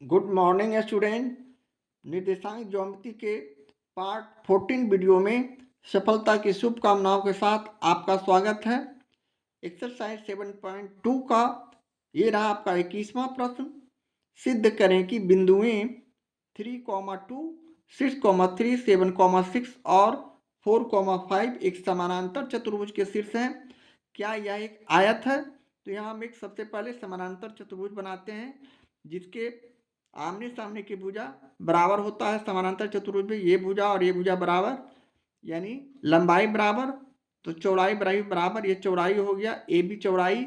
Good morning student. निर्देशांक geometry के part 14 video में सफलता की शुभकामनाओं के साथ आपका स्वागत है। एक्सरसाइज 7.2 का ये रहा आपका 21वां प्रश्न। सिद्ध करें कि बिंदुएं 3,2, 6,3, 7,6 और 4,5 एक समानांतर चतुर्भुज के शीर्ष हैं। क्या यह एक आयत है? तो यहाँ हम एक सबसे पहले समानांतर चतुर्भुज बनाते हैं जिसके आमने सामने की भुजा बराबर होता है। समानांतर चतुर्भुज में ये भुजा और ये भुजा बराबर, यानी लंबाई बराबर, तो चौड़ाई बराबर। ये चौड़ाई हो गया, ए बी चौड़ाई,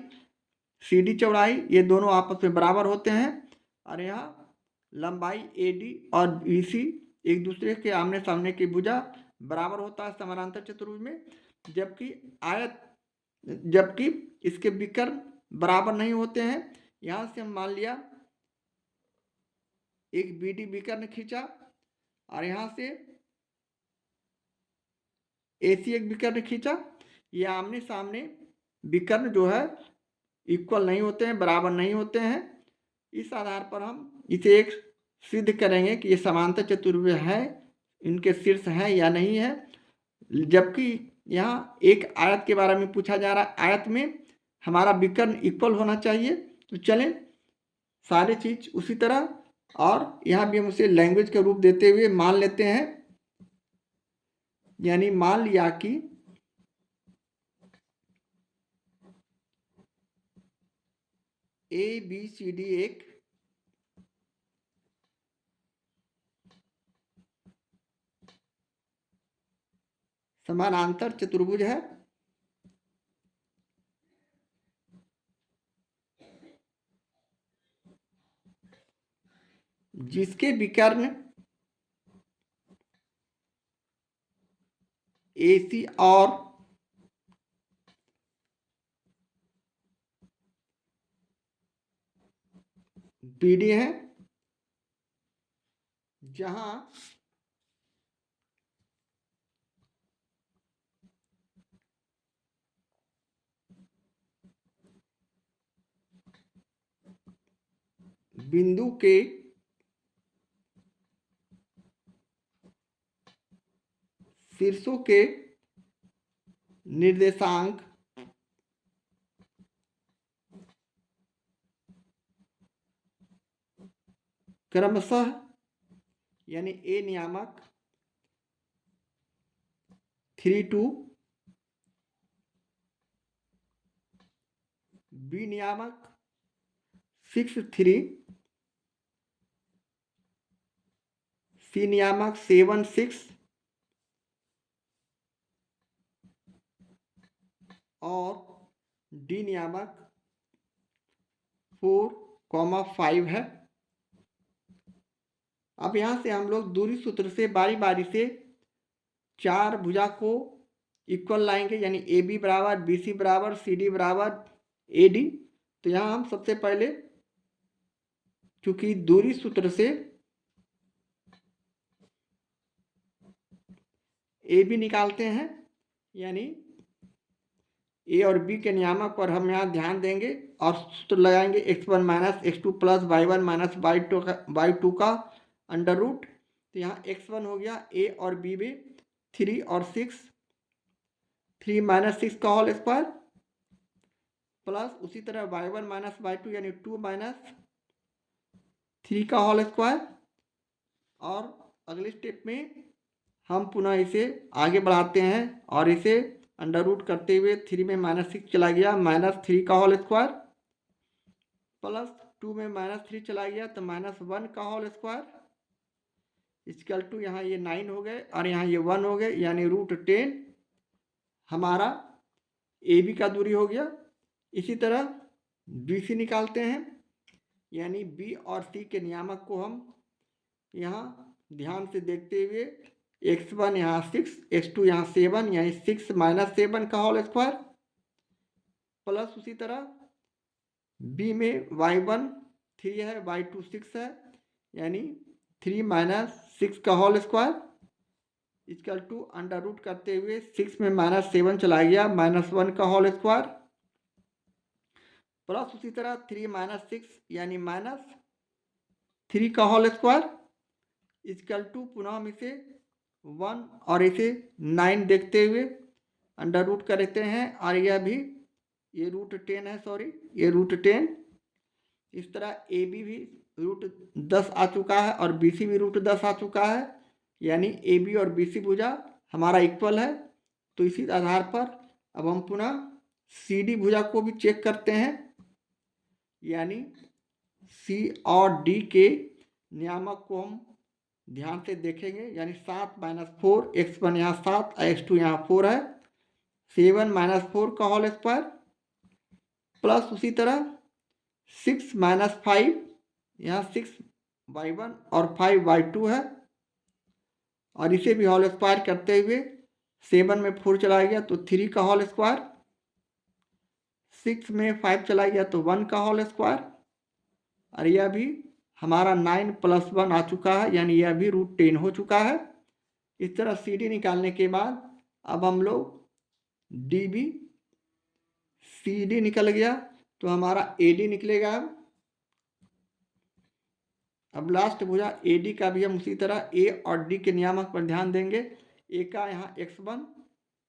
सी डी चौड़ाई, ये दोनों आपस में बराबर होते हैं। और यहाँ लंबाई ए डी और बी सी एक दूसरे के आमने सामने की भुजा बराबर होता है समानांतर चतुर्भुज में। जबकि इसके विकर्ण बराबर नहीं होते हैं। यहाँ से हम मान लिया एक बी डी विकर्ण खींचा और यहाँ से ए सी एक विकर्ण खींचा। ये आमने सामने विकर्ण जो है इक्वल नहीं होते हैं, बराबर नहीं होते हैं। इस आधार पर हम इसे एक सिद्ध करेंगे कि ये समांतर चतुर्भुज है, इनके शीर्ष हैं या नहीं है। जबकि यहाँ एक आयत के बारे में पूछा जा रहा है, आयत में हमारा विकर्ण इक्वल होना चाहिए। तो चलें सारी चीज उसी तरह, और यहाँ भी हम उसे लैंग्वेज के रूप देते हुए मान लेते हैं। यानी मान लिया कि ए बी सी डी एक समानांतर चतुर्भुज है जिसके विकर्ण ए सी और बी डी है, जहां बिंदु के शीर्षों के निर्देशांक क्रमशः, यानी ए नियामक 3,2, बी नियामक 6,3, सी नियामक 7,6 और डी नियामक 4,5 है। अब यहां से हम लोग दूरी सूत्र से बारी बारी से चार भुजा को इक्वल लाएंगे, यानी ए बी बराबर बी सी बराबर सी डी बराबर ए डी। तो यहाँ हम सबसे पहले क्योंकि दूरी सूत्र से ए बी निकालते हैं, यानी ए और बी के नियामक पर हम यहाँ ध्यान देंगे और सूत्र लगाएंगे x1 minus x2 plus y1 minus y2 का अंडर रूट। तो यहाँ x1 हो गया ए और बी में 3 और 6, 3 माइनस 6 का होल स्क्वायर, प्लस उसी तरह y1 माइनस y2 यानी 2 माइनस 3 का होल स्क्वायर। और अगले स्टेप में हम पुनः इसे आगे बढ़ाते हैं और इसे अंडर रूट करते हुए 3 में माइनस 6 चला गया, -3 का होल स्क्वायर, प्लस 2 में -3 चला गया तो -1 का होल स्क्वायर, इक्वल टू यहाँ ये 9 हो गए और यहाँ ये 1 हो गए, यानी √10 हमारा ए बी का दूरी हो गया। इसी तरह बी सी निकालते हैं, यानी बी और सी के नियामक को हम यहाँ ध्यान से देखते हुए x1 यहाँ 6, x2 यहाँ 7, यानी 6 माइनस 7 का होल स्क्वायर, प्लस उसी तरह b में y1 3 है, y2 6 है, यानी 3 माइनस 6 का whole square, equal to under root करते हुए 6 में -7 चला गया, -1 का होल स्क्वायर, प्लस उसी तरह 3 माइनस 6 यानी 3 का होल स्क्वायर इक्वल टू पुनः हम इसे 1 और इसे 9 देखते हुए अंडर रूट करते हैं और यह भी ये √10 है, सॉरी ये √10। इस तरह ए बी भी √10 आ चुका है और बी सी भी √10 आ चुका है, यानी ए बी और बी सी भुजा हमारा इक्वल है। तो इसी आधार पर अब हम पुनः सी डी भुजा को भी चेक करते हैं, यानी सी और डी के नियामक को हम ध्यान से देखेंगे, यानी 7 - 4 x1 यहाँ 7 x2 यहाँ 4 है, 7 - 4 का होल स्क्वायर प्लस उसी तरह 6 - 5 यहाँ 6/1 और 5/2 है, और इसे भी होल स्क्वायर करते हुए 7 में 4 चला गया तो 3 का होल स्क्वायर, 6 में 5 चला गया तो 1 का होल स्क्वायर, और यह भी हमारा 9 + 1 आ चुका है, यानी यह भी √10 हो चुका है। इस तरह सी डी निकालने के बाद अब हम लोग डी बी, सी डी निकल गया तो हमारा ए डी निकलेगा। अब लास्ट भुजा ए डी का भी हम उसी तरह ए और डी के नियामक पर ध्यान देंगे। ए का यहाँ x1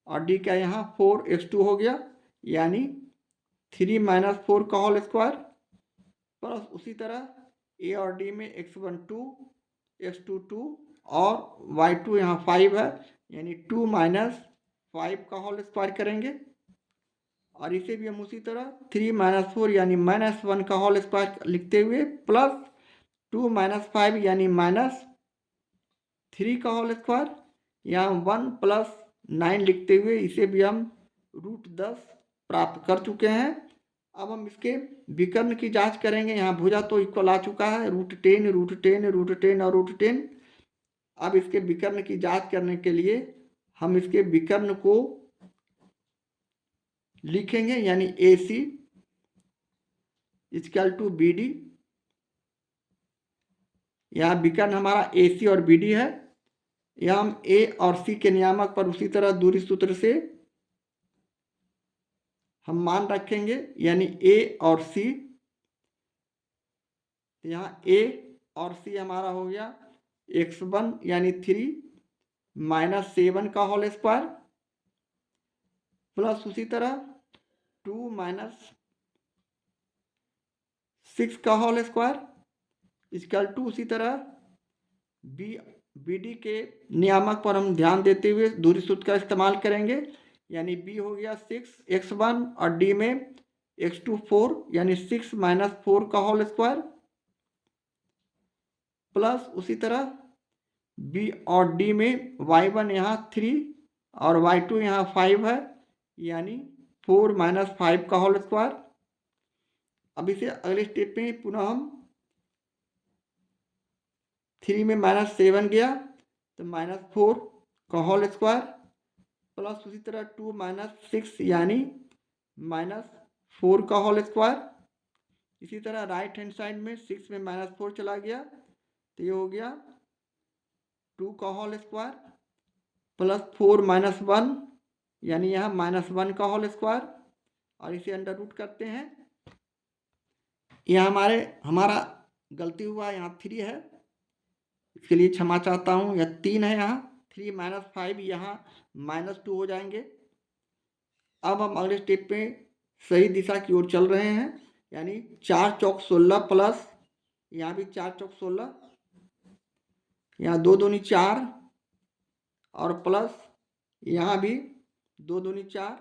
और डी का यहाँ 4x2 हो गया, यानी 3 - 4 का होल स्क्वायर प्लस उसी तरह ए और डी में x1 2, x2 2 और y2 यहाँ 5 है, यानी 2 - 5 का होल स्क्वायर करेंगे, और इसे भी हम उसी तरह 3 - 4 यानी -1 का होल स्क्वायर लिखते हुए प्लस 2 - 5 यानी -3 का होल स्क्वायर, यहाँ 1 + 9 लिखते हुए इसे भी हम √10 प्राप्त कर चुके हैं। अब हम इसके विकर्ण की जांच करेंगे। यहाँ भुजा तो इक्वल आ चुका है, √10 √10 √10 और √10। अब इसके विकर्ण की जांच करने के लिए हम इसके विकर्ण को लिखेंगे, यानी AC = BD। यहाँ विकर्ण हमारा AC और BD है। यहाँ हम A और C के नियामक पर उसी तरह दूरी सूत्र से हम मान रखेंगे, यानी A और C। यहाँ A और C हमारा हो गया x1 यानी 3 - 7 का होल स्क्वायर प्लस उसी तरह 2 - 6 का होल स्क्वायर इक्वल टू उसी तरह बी डी के नियामक पर हम ध्यान देते हुए दूरी सूत्र का इस्तेमाल करेंगे, यानी B हो गया 6x1 और D में x2 4 यानी 6 - 4 का होल स्क्वायर प्लस उसी तरह B और D में y1 यहाँ 3 और y2 यहाँ 5 है, यानी 4 - 5 का होल स्क्वायर। अब इसे अगले स्टेप में पुनः हम 3 में -7 गया तो -4 का होल स्क्वायर प्लस उसी तरह 2 - 6 यानी -4 का होल स्क्वायर। इसी तरह राइट हैंड साइड में 6 में -4 चला गया तो ये हो गया 2 का होल स्क्वायर प्लस 4 - 1 यानी यहाँ -1 का होल स्क्वायर, और इसे अंडर रूट करते हैं। यहाँ हमारा गलती हुआ, यहाँ 3 है, इसके लिए क्षमा चाहता हूँ। यह 3 है, यहाँ 3 - 5 यहाँ -2 हो जाएंगे। अब हम अगले स्टेप पे सही दिशा की ओर चल रहे हैं, यानी 4 चौक 16 प्लस यहाँ भी 4 चौक 16, यहाँ 2 दूनी 4 और प्लस यहाँ भी 2 दूनी 4।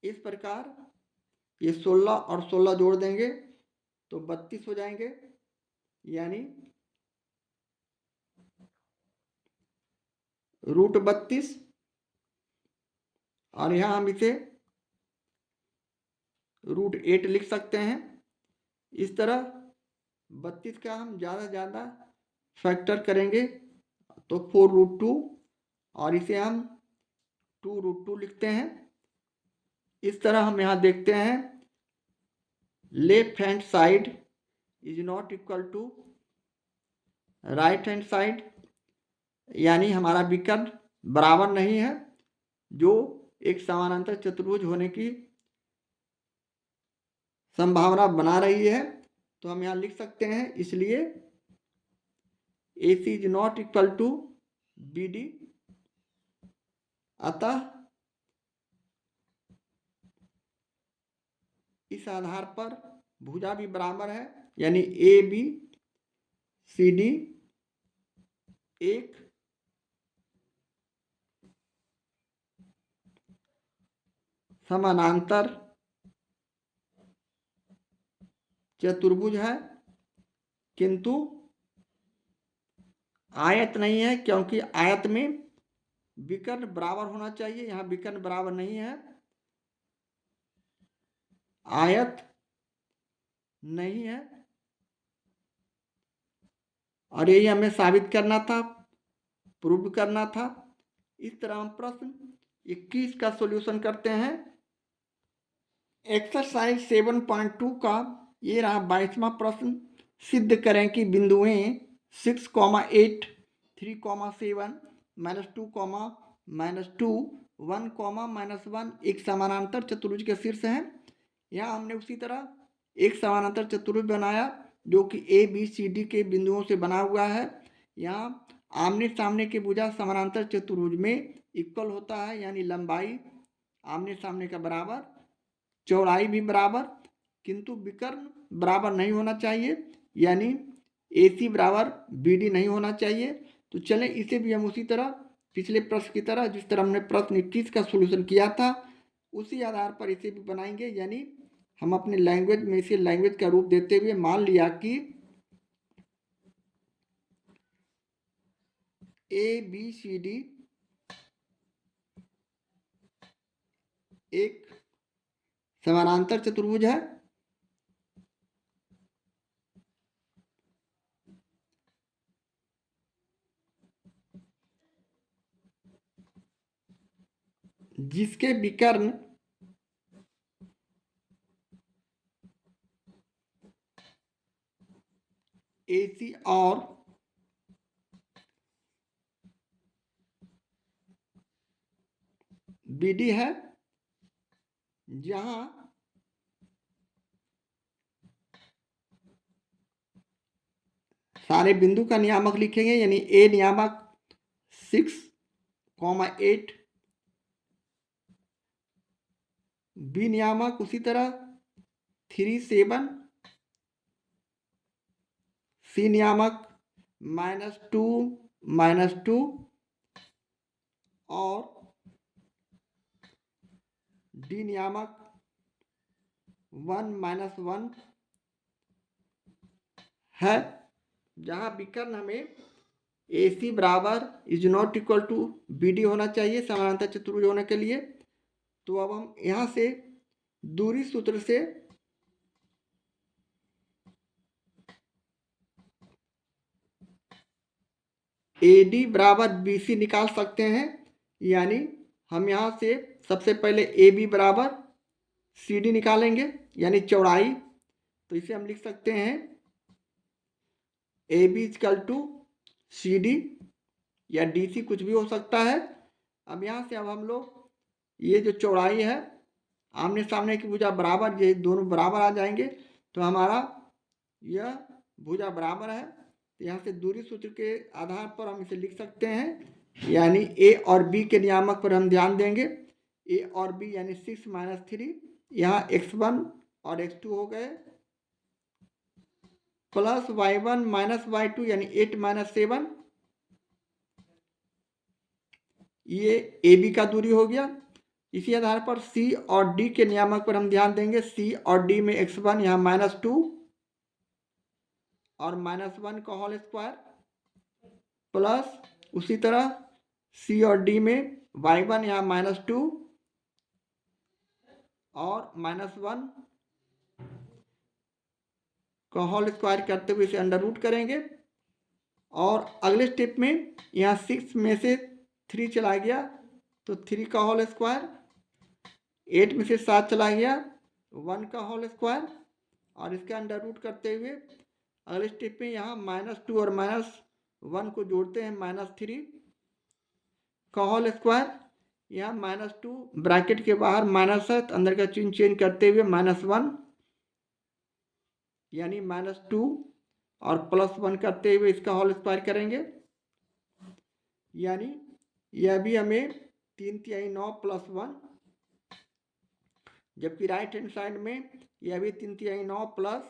इस प्रकार ये 16 और 16 जोड़ देंगे तो 32 हो जाएंगे, यानी √32, और यहाँ हम इसे √8 लिख सकते हैं। इस तरह 32 का हम ज़्यादा फैक्टर करेंगे तो 4√2, और इसे हम 2√2 लिखते हैं। इस तरह हम यहाँ देखते हैं left hand side is not equal to right hand side, यानी हमारा विकर्ण बराबर नहीं है, जो एक समानांतर चतुर्भुज होने की संभावना बना रही है। तो हम यहाँ लिख सकते हैं, इसलिए AC is not equal to BD। अतः इस आधार पर भुजा भी बराबर है, यानी ABCD एक समानांतर चतुर्भुज है, किंतु आयत नहीं है, क्योंकि आयत में विकर्ण बराबर होना चाहिए। यहाँ विकर्ण बराबर नहीं है, आयत नहीं है, और यही हमें साबित करना था, प्रूव करना था। इस तरह हम प्रश्न 21 का सॉल्यूशन करते हैं। एक्सरसाइज 7.2 का ये रहा 22वां प्रश्न। सिद्ध करें कि बिंदुएं 6,8, 3,7, -2, -2, 1, -1 एक समानांतर चतुर्भुज के शीर्ष हैं। यहाँ हमने उसी तरह एक समानांतर चतुर्भुज बनाया जो कि ABCD के बिंदुओं से बना हुआ है। यहाँ आमने सामने के भुजा समानांतर चतुर्भुज में इक्वल होता है, यानी लंबाई आमने सामने का बराबर, चौड़ाई भी बराबर, किंतु विकर्ण बराबर नहीं होना चाहिए, यानी AC बराबर BD नहीं होना चाहिए। तो चलें, इसे भी हम उसी तरह पिछले प्रश्न की तरह, जिस तरह हमने प्रश्न 21 का सॉल्यूशन किया था, उसी आधार पर इसे भी बनाएंगे। यानी हम अपने लैंग्वेज में इसे लैंग्वेज का रूप देते हुए मान लिया कि ABCD एक समानांतर चतुर्भुज है जिसके विकर्ण AC और BD है, जहां सारे बिंदु का नियामक लिखेंगे, यानी A नियामक 6,8, B नियामक उसी तरह 3, 7, C नियामक -2, -2 और D नियामक 1, -1 है, जहां विकर्ण हमें AC बराबर is not equal to BD होना चाहिए समानांतर चतुर्भुज होने के लिए। तो अब हम यहाँ से दूरी सूत्र से AD बराबर BC निकाल सकते हैं। यानी हम यहाँ से सबसे पहले AB बराबर CD निकालेंगे, यानी चौड़ाई। तो इसे हम लिख सकते हैं AB इक्वल टू CD या DC, कुछ भी हो सकता है। अब यहाँ से अब हम लोग ये जो चौड़ाई है, आमने सामने की भुजा बराबर, ये दोनों बराबर आ जाएंगे, तो हमारा यह भुजा बराबर है। तो यहाँ से दूरी सूत्र के आधार पर हम इसे लिख सकते हैं, यानी A और B के नियामक पर हम ध्यान देंगे। A और B यानी 6 - 3, यहाँ x1 और x2 हो गए, प्लस y1 - y2 यानी 8 - 7, ये AB का दूरी हो गया। इसी आधार पर C और D के नियामक पर हम ध्यान देंगे। C और D में x1 यहाँ -2 और -1 का होल स्क्वायर, प्लस उसी तरह C और D में y1 यहाँ -2 और -1 का होल स्क्वायर करते हुए इसे अंडर रूट करेंगे। और अगले स्टेप में यहाँ 6 में से 3 चला गया तो 3 का होल स्क्वायर, 8 में से 7 चला गया 1 का होल स्क्वायर, और इसका अंडर रूट करते हुए अगले स्टेप में यहाँ -2 और -1 को जोड़ते हैं, -3 का होल स्क्वायर, यहाँ -2 ब्रैकेट के बाहर माइनस है तो अंदर का चिन्ह चेंज करते हुए -1 यानी -2 और +1 करते हुए इसका होल स्क्वायर करेंगे, यानी यह भी हमें 3/9 + 1, जबकि राइट हैंड साइड में यह भी 3/9 प्लस,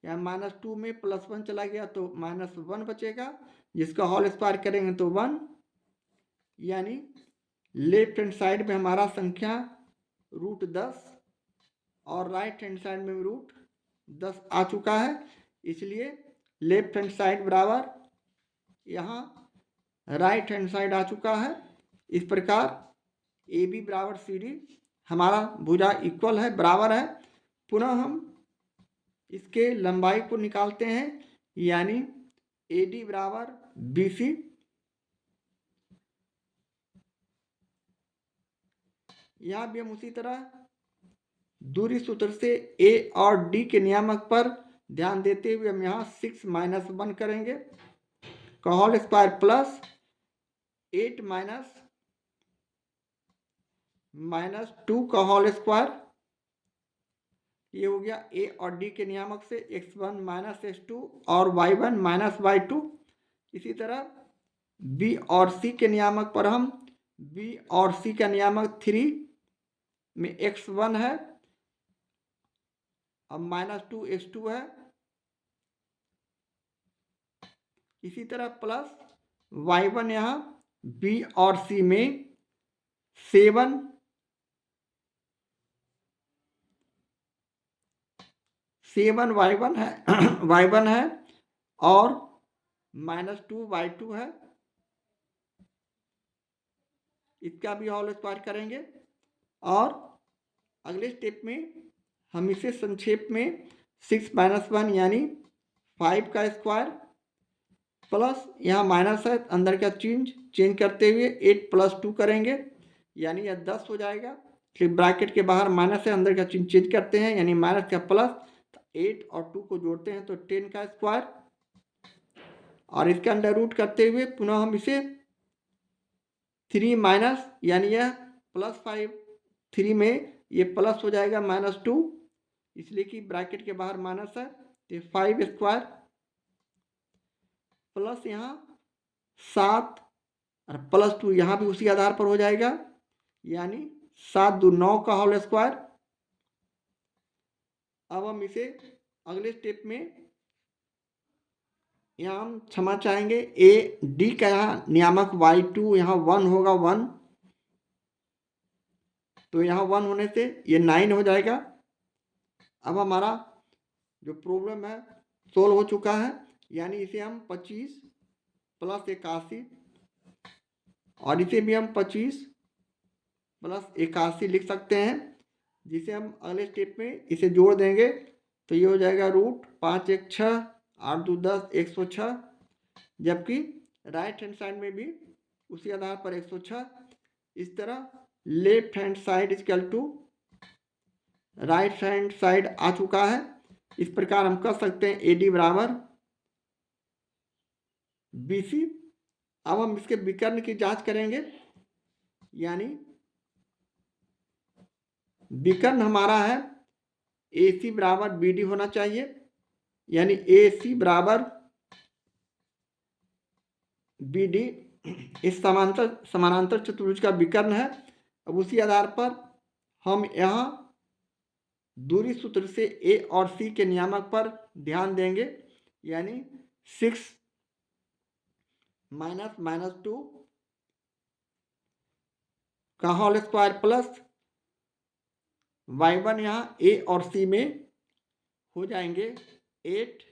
या -2 में +1 चला गया तो -1 बचेगा, जिसका होल स्क्वायर करेंगे तो 1, यानी लेफ्ट हैंड साइड में हमारा संख्या √10 और राइट हैंड साइड में √10 आ चुका है। इसलिए लेफ्ट हैंड साइड बराबर यहाँ राइट हैंड साइड आ चुका है। इस प्रकार AB बराबर CD हमारा भुजा इक्वल है, बराबर है। पुनः हम इसके लंबाई को निकालते हैं, यानी AD बराबर BC, यहाँ भी हम उसी तरह दूरी सूत्र से A और D के नियामक पर ध्यान देते हुए हम यहाँ 6 - 1 करेंगे का होल स्क्वायर प्लस 8 -2 का होल स्क्वायर, ये हो गया A और D के नियामक से x1 - x2 और y1 - y2। इसी तरह B और C के नियामक पर हम B और C का नियामक 3 में x1 है, अब -2 x2 है। इसी तरह प्लस y1 यहाँ B और C में 7 y1 है y1 है और -2 y2 है, इसका भी होल स्क्वायर करेंगे। और अगले स्टेप में हम इसे संक्षेप में 6 - 1 यानी 5 का स्क्वायर प्लस यहाँ माइनस है, अंदर का चेंज करते हुए 8 + 2 करेंगे, यानी यह 10 हो जाएगा। फिर ब्रैकेट के बाहर माइनस है, अंदर का चेंज करते हैं, यानी माइनस का प्लस, 8 और 2 को जोड़ते हैं तो 10 का स्क्वायर, और इसका अंडर रूट करते हुए पुनः हम इसे 3 माइनस, यानी यह +5, 3 में ये प्लस हो जाएगा -2, इसलिए कि ब्रैकेट के बाहर माइनस है, तो 5 स्क्वायर प्लस यहाँ 7 और +2 यहाँ भी उसी आधार पर हो जाएगा, यानी 7 × 2 = 9 का होल स्क्वायर। अब हम इसे अगले स्टेप में यहाँ हम क्षमा चाहेंगे AD का यहाँ नियामक y2 यहाँ 1 होगा, 1, तो यहाँ 1 होने से ये 9 हो जाएगा। अब हमारा जो प्रॉब्लम है सोल्व हो चुका है, यानी इसे हम 25 + 81 और इसे भी हम 25 + 81 लिख सकते हैं, जिसे हम अगले स्टेप में इसे जोड़ देंगे तो ये हो जाएगा √5 × 1 = 6, 8 × 2 = 10, 106, जबकि राइट हैंड साइड में भी उसी आधार पर 106। इस तरह left hand side equal to right hand side आ चुका है। इस प्रकार हम कर सकते हैं AD बराबर BC। अब हम इसके विकर्ण की जांच करेंगे, यानी विकर्ण हमारा है AC बराबर BD होना चाहिए, यानी AC बराबर BD इस समानांतर चतुर्भुज का विकर्ण है। अब उसी आधार पर हम यहाँ दूरी सूत्र से A और C के नियामक पर ध्यान देंगे, यानी 6 - -2 का होल स्क्वायर प्लस y1 यहाँ A और C में हो जाएंगे 8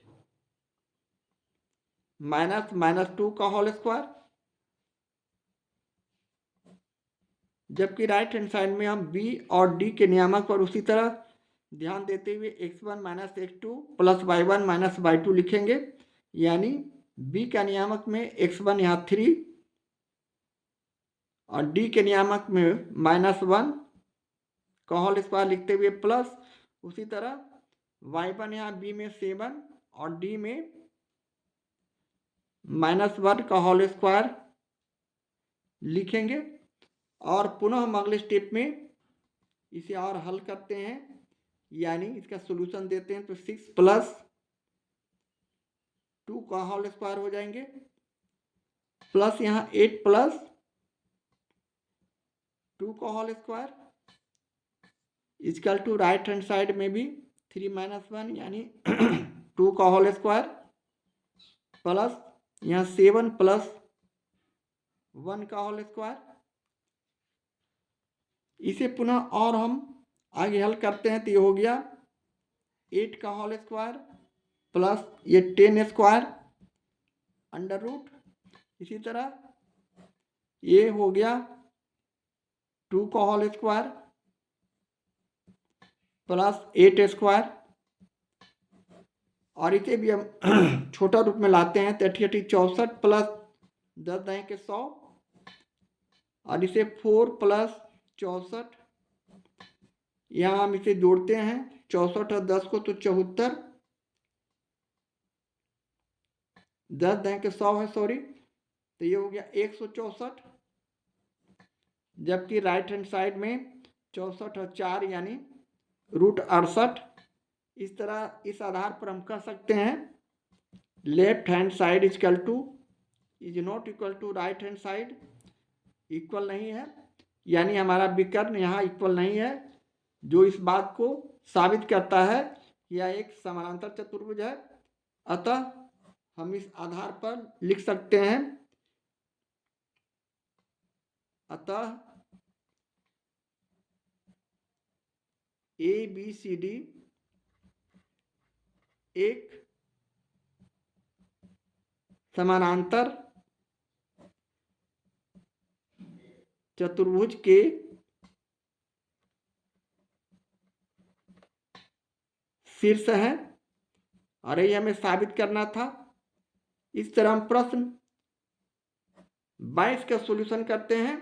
- -2 का होल स्क्वायर, जबकि राइट हैंड साइड में हम B और D के नियामक पर उसी तरह ध्यान देते हुए x1 - x2 + y1 - y2 लिखेंगे, यानी B का नियामक में x1 यहाँ 3 और D के नियामक में -1 का होल स्क्वायर लिखते हुए प्लस, उसी तरह y1 यहाँ B में 7 और D में -1 का होल स्क्वायर लिखेंगे। और पुनः हम अगले स्टेप में इसे और हल करते हैं, यानी इसका सॉल्यूशन देते हैं तो 6 + 2 का होल स्क्वायर हो जाएंगे, प्लस यहाँ 8 प्लस 2 का whole square equal to right hand side में भी 3 - 1 यानी 2 का होल स्क्वायर प्लस यहाँ 7 प्लस 1 का होल स्क्वायर। इसे पुनः और हम आगे हल करते हैं तो ये हो गया 8 का होल स्क्वायर प्लस ये 10 स्क्वायर अंडर रूट। इसी तरह ये हो गया 2 का होल स्क्वायर प्लस 8 स्क्वायर, और इसे भी हम छोटा रूप में लाते हैं तो 88 64 प्लस 10 दाएं के 100, और इसे 4 प्लस 64, यहाँ हम इसे जोड़ते हैं 64 और 10 को तो 74, 10 दाएं के 100 है सॉरी, तो ये हो गया 164, जबकि राइट हैंड साइड में 64 और 4 यानी रूट 68। इस तरह इस आधार पर हम कह सकते हैं left hand side equal to is not equal to right hand side, equal नहीं है, यानी हमारा विकर्ण यहाँ इक्वल नहीं है, जो इस बात को साबित करता है यह एक समानांतर चतुर्भुज है। अतः हम इस आधार पर लिख सकते हैं, अतः ABCD एक समानांतर चतुर्भुज के शीर्ष है, और ये हमें साबित करना था। इस तरह हम प्रश्न 22 का सॉल्यूशन करते हैं।